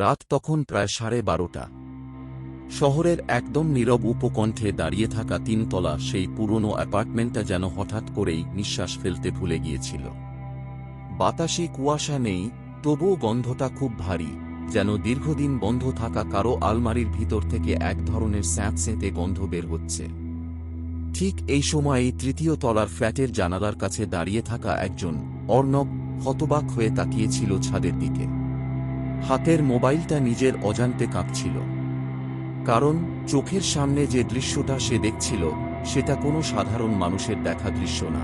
রাত তখন প্রায় 12:30। শহরের একদম নীরব উপকণ্ঠে দাঁড়িয়ে থাকা 3 তলা সেই পুরনো অ্যাপার্টমেন্টটা যেন হঠাৎ করেই নিঃশ্বাস ফেলতে ভুলে গিয়েছিল। বাতাসে কুয়াশা নেই, তবুও গন্ধটা খুব ভারী, যেন দীর্ঘদিন বন্ধ থাকা কারো আলমারির ভিতর থেকে এক ধরনের স্যাঁতস্যাঁতে গন্ধ বের হচ্ছে। ঠিক এই সময়েই 3য় তলার ফ্ল্যাটের জানালার কাছে দাঁড়িয়ে থাকা একজন, অর্ণব, হতবাক হয়ে তাকিয়েছিল ছাদের দিকে। হাতের মোবাইলটা নিজের অজান্তে কাঁপছিল। কারণ চোখের সামনে যে দৃশ্যটা সে দেখছিল, সেটা কোনো সাধারণ মানুষের দেখা দৃশ্য না।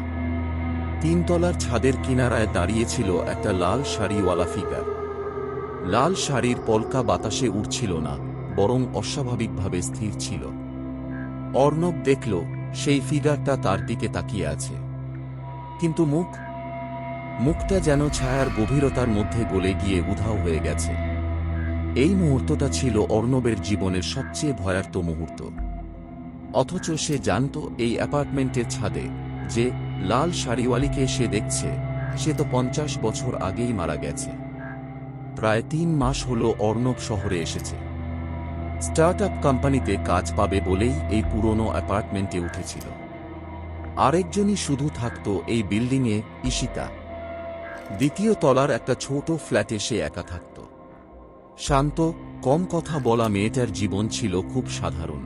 3তলার ছাদের কিনারায় দাঁড়িয়েছিল একটা লাল শাড়িওয়ালা ফিগার। লাল শাড়ির পলকা বাতাসে উড়ছিল না, বরং অস্বাভাবিকভাবে স্থির ছিল। অর্ণব দেখল সেই ফিগারটা তার দিকে তাকিয়ে আছে, কিন্তু মুখটা যেন ছায়ার গভীরতার মধ্যে গলে গিয়ে উধাও হয়ে গেছে। এই মুহূর্তটা ছিল অর্ণবের জীবনের সবচেয়ে ভয়ার্ত মুহূর্ত। অথচ সে জানত এই অ্যাপার্টমেন্টের ছাদে যে লাল শাড়িওয়ালিকে সে দেখছে, সে তো 50 বছর আগেই মারা গেছে। প্রায় 3 মাস হল অর্ণব শহরে এসেছে। স্টার্টআপ কোম্পানিতে কাজ পাবে বলেই এই পুরনো অ্যাপার্টমেন্টে উঠেছিল। আরেকজনই শুধু থাকত এই বিল্ডিংয়ে, ঈশিতা। 2য় তলার একটা ছোট ফ্ল্যাটে সে একা থাকত। শান্ত, কম কথা বলা মেয়েটার জীবন ছিল খুব সাধারণ।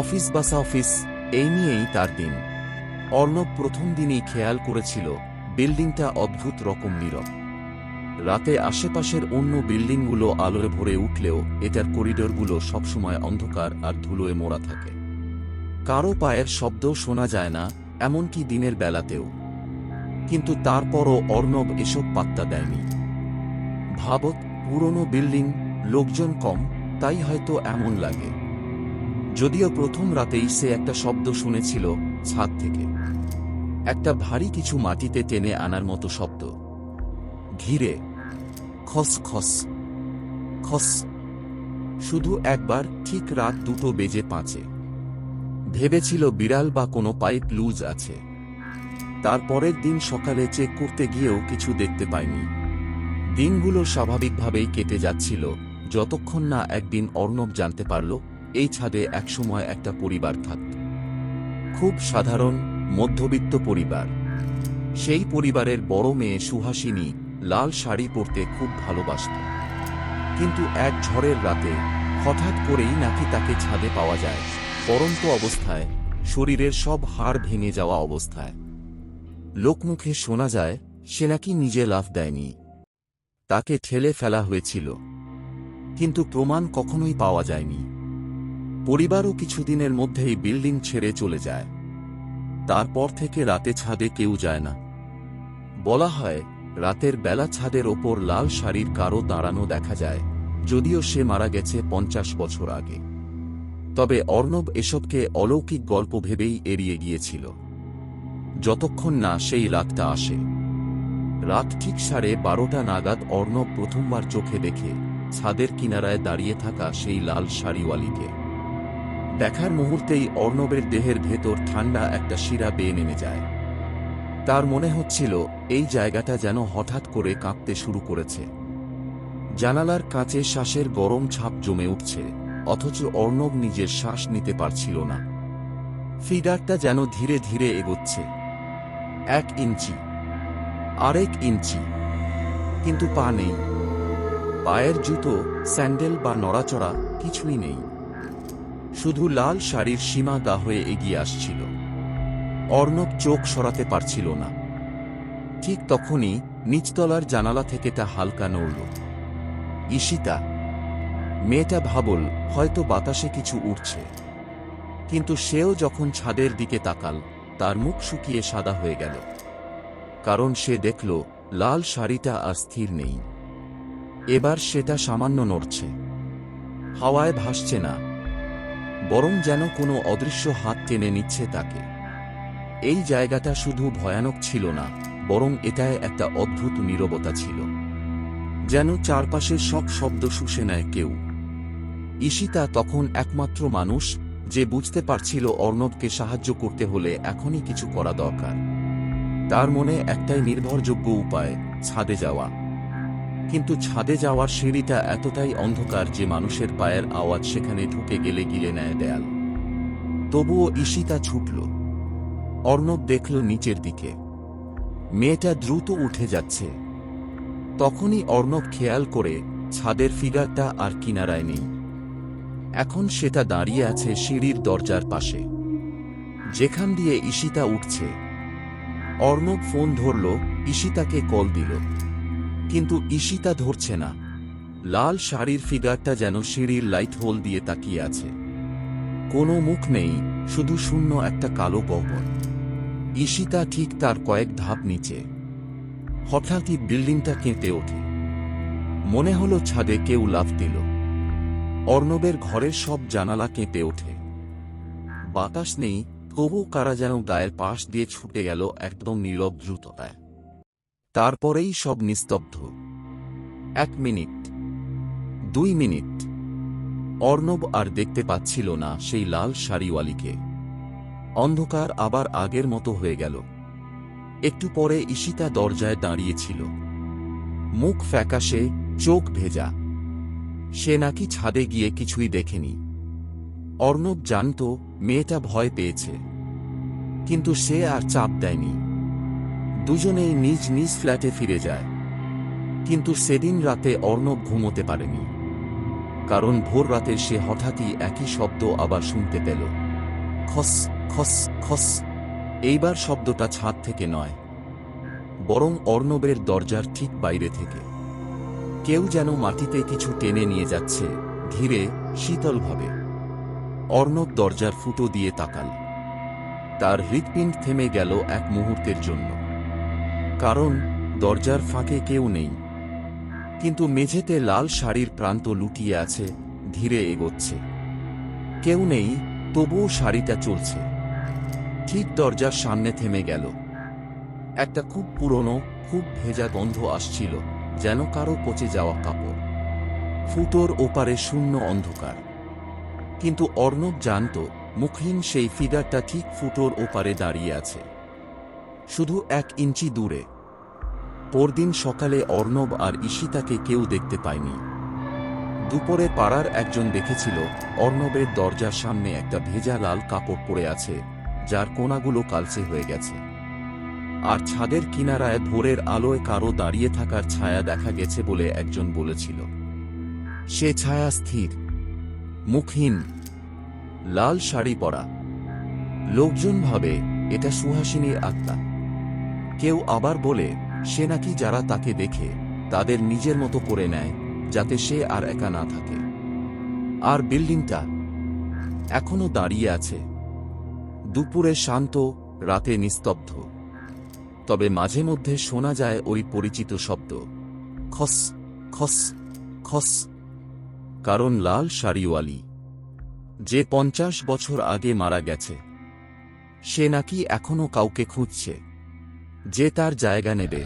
অফিস বাসা অফিস, এই নিয়েই তার দিন। অর্ণব প্রথম দিনই খেয়াল করেছিল বিল্ডিংটা অদ্ভুত রকম নীরব। রাতে আশেপাশের অন্য বিল্ডিংগুলো আলোয় ভরে উঠলেও এটার করিডোরগুলো সবসময় অন্ধকার আর ধুলোয় মোড়া থাকে। কারো পায়ের শব্দ শোনা যায় না, এমনকি দিনের বেলাতেও। কিন্তু তারপরও অর্ণব এসব পাত্তা দেয়নি। ভাবত, পুরনো বিল্ডিং, লোকজন কম, তাই হয়তো এমন লাগে। যদিও প্রথম রাতেই সে একটা শব্দ শুনেছিল ছাদ থেকে, একটা ভারী কিছু মাটিতে টেনে আনার মতো শব্দ। ধীরে, খস খস খস। শুধু একবার, ঠিক রাত 2:05। ভেবেছিল বিড়াল বা কোনো পাইপ লুজ আছে। তারপরের দিন সকালে চেক করতে গিয়েও কিছু দেখতে পায়নি। দিনগুলো স্বাভাবিকভাবেই কেটে যাচ্ছিল, যতক্ষণ না একদিন অর্ণব জানতে পারল এই ছাদে একসময় একটা পরিবার থাকত। খুব সাধারণ, মধ্যবিত্ত পরিবার। সেই পরিবারের বড় মেয়ে সুহাসিনী লাল শাড়ি পরতে খুব ভালোবাসত। কিন্তু এক ঝড়ের রাতে হঠাৎ করেই নাকি তাকে ছাদে পাওয়া যায়, পরন্ত অবস্থায়, শরীরের সব হাড় ভেঙে যাওয়া অবস্থায়। লোকমুখে শোনা যায় সে নাকি নিজে লাফ দেয়নি, তাকে ঠেলে ফেলা হয়েছিল। কিন্তু প্রমাণ কখনোই পাওয়া যায়নি। পরিবারও কিছুদিনের মধ্যেই বিল্ডিং ছেড়ে চলে যায়। তারপর থেকে রাতে ছাদে কেউ যায় না। বলা হয় রাতের বেলা ছাদের ওপর লাল শাড়ির কারো দাঁড়ানো দেখা যায়, যদিও সে মারা গেছে 50 বছর আগে। তবে অর্ণব এসবকে অলৌকিক গল্প ভেবেই এড়িয়ে গিয়েছিল, যতক্ষণ না সেই রাতটা আসে। রাত ঠিক 12:30 নাগাদ অর্ণব প্রথমবার চোখে দেখে ছাদের কিনারায় দাঁড়িয়ে থাকা সেই লাল শাড়িওয়ালিকে। দেখার মুহূর্তেই অর্ণবের দেহের ভেতর ঠান্ডা একটা শিরা বেয়ে নেমে যায়। তার মনে হচ্ছিল এই জায়গাটা যেন হঠাৎ করে কাঁপতে শুরু করেছে। জানালার কাঁচে শ্বাসের গরম ছাপ জমে উঠছে, অথচ অর্ণব নিজের শ্বাস নিতে পারছিল না। ফিগারটা যেন ধীরে ধীরে এগোচ্ছে, 1 ইঞ্চি, আরেক ইঞ্চি, কিন্তু পা নেই। পায়ের জুতো, স্যান্ডেল বা নড়াচড়া কিছুই নেই। শুধু লাল শাড়ির সীমা গা হয়ে এগিয়ে আসছিল। অর্ণব চোখ সরাতে পারছিল না। ঠিক তখনই নিচতলার জানালা থেকে তা হালকা নড়ল। ঈশিতা। মেয়েটা ভাবল হয়তো বাতাসে কিছু উড়ছে। কিন্তু সেও যখন ছাদের দিকে তাকাল, তার মুখ শুকিয়ে সাদা হয়ে গেল। কারণ সে দেখল লাল শাড়িটা আর স্থির নেই। এবার সেটা সামান্য নড়ছে, হাওয়ায় ভাসছে না, বরং যেন কোনো অদৃশ্য হাত টেনে নিচ্ছে তাকে। এই জায়গাটা শুধু ভয়ানক ছিল না, বরং এটায় একটা অদ্ভুত নীরবতা ছিল, যেন চারপাশের সব শব্দ শুষে নেয় কেউ। ঈশিতা তখন একমাত্র মানুষ যে বুঝতে পারছিল অর্ণবকে সাহায্য করতে হলে এখনই কিছু করা দরকার। তার মনে একটাই নির্ভরযোগ্য উপায়, ছাদে যাওয়া। কিন্তু ছাদে যাওয়ার সিঁড়িটা এতটাই অন্ধকার যে মানুষের পায়ের আওয়াজ সেখানে ঢুকে গেলে গিলে নেয় দেয়াল। তবুও ঈশিতা ছুটল। অর্ণব দেখল নিচের দিকে মেয়েটা দ্রুত উঠে যাচ্ছে। তখনই অর্ণব খেয়াল করে ছাদের ফিগারটা আর কিনারায় নেই। এখন সেটা দাঁড়িয়ে আছে সিঁড়ির দরজার পাশে, যেখান দিয়ে ঈশিতা উঠছে। অর্ণব ফোন ধরল, ঈশিতাকে কল দিল, কিন্তু ঈশিতা ধরছে না। লাল শাড়ির ফিগারটা যেন সিঁড়ির লাইট হোল দিয়ে তাকিয়ে আছে। কোনো মুখ নেই, শুধু শূন্য একটা কালো গহ্বর। ঈশিতা ঠিক তার কয়েক ধাপ নিচে। হঠাৎই বিল্ডিংটা কেঁপে ওঠে। মনে হলো ছাদে কেউ লাফ দিল। অর্ণবের ঘরের সব জানালা কেঁপে ওঠে। বাতাস নেই, তবু কারা যেন গায়ের পাশ দিয়ে ছুটে গেল একদম নীরব দ্রুততায়। তারপরেই সব নিস্তব্ধ। 1 মিনিট, 2 মিনিট। অর্ণব আর দেখতে পাচ্ছিল না সেই লাল শাড়িওয়ালিকে। অন্ধকার আবার আগের মতো হয়ে গেল। একটু পরে ঈশিতা দরজায় দাঁড়িয়েছিল, মুখ ফ্যাকাশে, চোখ ভেজা। সে নাকি ছাদে গিয়ে কিছুই দেখেনি। অর্ণব জানত মেয়েটা ভয় পেয়েছে, কিন্তু সে আর চাপ দেয়নি। দুজনেই নিজ নিজ ফ্ল্যাটে ফিরে যায়। কিন্তু সেদিন রাতে অর্ণব ঘুমোতে পারেনি, কারণ ভোর রাতে সে হঠাৎই একই শব্দ আবার শুনতে পেল। খস খস খস। এইবার শব্দটা ছাদ থেকে নয়, বরং অর্ণবের দরজার ঠিক বাইরে থেকে। কেউ যেন মাটিতে কিছু টেনে নিয়ে যাচ্ছে, ধীরে, শীতলভাবে। অর্ণব দরজার ফুটো দিয়ে তাকাল। তার হৃৎপিণ্ড থেমে গেল এক মুহূর্তের জন্য, কারণ দরজার ফাঁকে কেউ নেই। কিন্তু মেঝেতে লাল শাড়ির প্রান্ত লুটিয়ে আছে, ধীরে এগোচ্ছে। কেউ নেই, তবুও শাড়িটা চলছে। ঠিক দরজার সামনে থেমে গেল। একটা খুব পুরনো, খুব ভেজা গন্ধ আসছিল, যেন কারো পচে যাওয়া কাপড়। ফুটোর ওপারে শূন্য অন্ধকার। কিন্তু অর্ণব জানত মুখহীন সেই ফিগারটা ঠিক ফুটোর ওপারে দাঁড়িয়ে আছে, শুধু 1 ইঞ্চি দূরে। পরদিন সকালে অর্ণব আর ঈশিতাকে কেউ দেখতে পায়নি। দুপুরে পাড়ার একজন দেখেছিল অর্ণবের দরজার সামনে একটা ভেজা লাল কাপড় পরে আছে, যার কোণাগুলো কালচে হয়ে গেছে। আর ছাদের কিনারায় ভোরের আলোয় কারো দাঁড়িয়ে থাকার ছায়া দেখা গেছে বলে একজন বলেছিল। সে ছায়া স্থির, মুখহীন, লাল শাড়ি পরা। লোকজন ভাবে এটা সুহাসিনীর আত্মা। কেউ আবার বলে সে নাকি যারা তাকে দেখে তাদের নিজের মতো করে নেয়, যাতে সে আর একা না থাকে। আর বিল্ডিংটা এখনো দাঁড়িয়ে আছে, দুপুরে শান্ত, রাতে নিস্তব্ধ। তবে মাঝে মধ্যে শোনা যায় ওই পরিচিত শব্দ, খস খস খস। কারণ লাল শাড়িওয়ালি, যে 50 বছর আগে মারা গেছে, সে নাকি এখনো কাউকে খুঁজছে, যে তার জায়গা নেবে।